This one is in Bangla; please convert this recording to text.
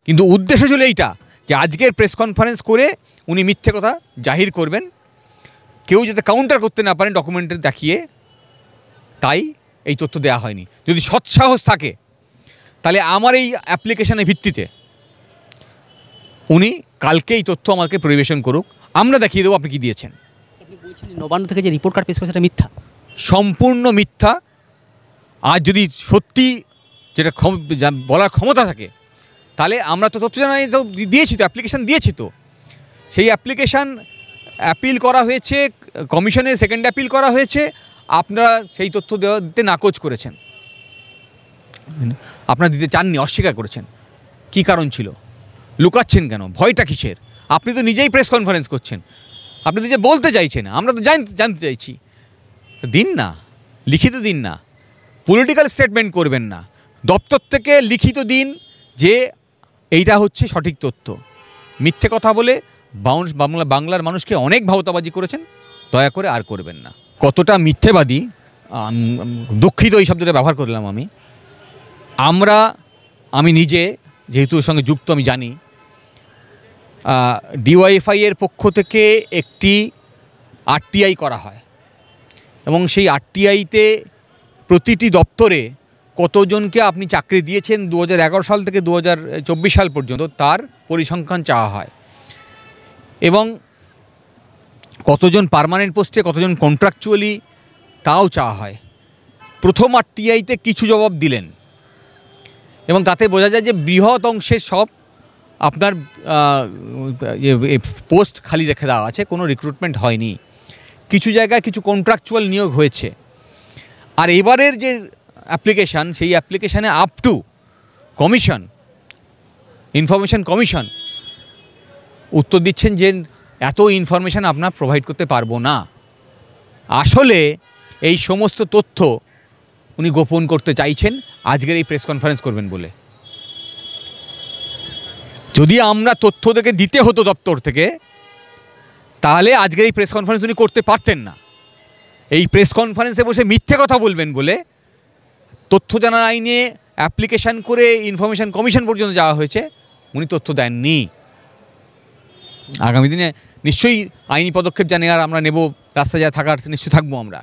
কিন্তু উদ্দেশ্য ছিল এইটা যে আজকের প্রেস কনফারেন্স করে উনি মিথ্যে কথা জাহির করবেন, কেউ যাতে কাউন্টার করতে না পারেন ডকুমেন্টে দেখিয়ে, তাই এই তথ্য দেওয়া হয়নি। যদি সৎসাহস থাকে তাহলে আমার এই অ্যাপ্লিকেশনের ভিত্তিতে উনি কালকে এই তথ্য আমাকে পরিবেশন করুক, আমরা দেখিয়ে দেবো আপনি কী দিয়েছেন। আপনি বলছেন নবান্ন থেকে যে রিপোর্ট কার্ড পেশ করেছে সেটা মিথ্যা, সম্পূর্ণ মিথ্যা। আর যদি সত্যি যেটা বলার ক্ষমতা থাকে তাহলে আমরা তো তথ্য জানাই তো দিয়েছি, তো অ্যাপ্লিকেশান দিয়েছি, তো সেই অ্যাপ্লিকেশান অ্যাপিল করা হয়েছে কমিশনে, সেকেন্ড অ্যাপিল করা হয়েছে, আপনারা সেই তথ্য দিতে নাকচ করেছেন, আপনারা দিতে চাননি, অস্বীকার করেছেন। কি কারণ ছিল? লুকাচ্ছেন কেন? ভয়টা কিসের? আপনি তো নিজেই প্রেস কনফারেন্স করছেন, আপনি তো যে বলতে চাইছেন, আমরা তো জানতে চাইছি, তো দিন না, লিখিত দিন না, পলিটিক্যাল স্টেটমেন্ট করবেন না, দপ্তর থেকে লিখিত দিন যে এইটা হচ্ছে সঠিক তথ্য। মিথ্যে কথা বলে বাংলার মানুষকে অনেক ভাওতাবাজি করেছেন, দয়া করে আর করবেন না। কতটা মিথ্যেবাদী, দুঃখিত এই শব্দটা ব্যবহার করলাম আমি নিজে যেহেতু ওর সঙ্গে যুক্ত, আমি জানি ডিওয়াইএফআই এর পক্ষ থেকে একটি আরটিআই করা হয় এবং সেই আরটিআইতে প্রতিটি দপ্তরে কতজনকে আপনি চাকরি দিয়েছেন 2011 সাল থেকে 2024 সাল পর্যন্ত তার পরিসংখ্যান চাওয়া হয় এবং কতজন পার্মানেন্ট পোস্টে, কতজন কন্ট্রাকচুয়ালি, তাও চাওয়া হয়। প্রথম আরটিআইতে কিছু জবাব দিলেন এবং তাতে বোঝা যায় যে বৃহৎ অংশের সব আপনার পোস্ট খালি রেখে দেওয়া আছে, কোনো রিক্রুটমেন্ট হয়নি। কিছু জায়গায় কিছু কন্ট্রাকচুয়াল নিয়োগ হয়েছে। আর এবারের যে অ্যাপ্লিকেশান, সেই অ্যাপ্লিকেশানে up to commission, information commission উত্তর দিচ্ছেন যে এত ইনফরমেশান আপনার প্রোভাইড করতে পারবো না। আসলে এই সমস্ত তথ্য উনি গোপন করতে চাইছেন আজকের এই প্রেস কনফারেন্স করবেন বলে। যদি আমরা তথ্য থেকে দিতে হতো দপ্তর থেকে, তাহলে আজকের এই প্রেস কনফারেন্স উনি করতে পারতেন না। এই প্রেস কনফারেন্সে বসে মিথ্যে কথা বলবেন বলে তথ্য জানার আইনে অ্যাপ্লিকেশান করে ইনফরমেশন কমিশন পর্যন্ত যাওয়া হয়েছে, উনি তথ্য দেননি। আগামী দিনে নিশ্চয়ই আইনি পদক্ষেপ জানিয়ে আর আমরা নেব, রাস্তায় যা থাকার নিশ্চয়ই থাকবো আমরা।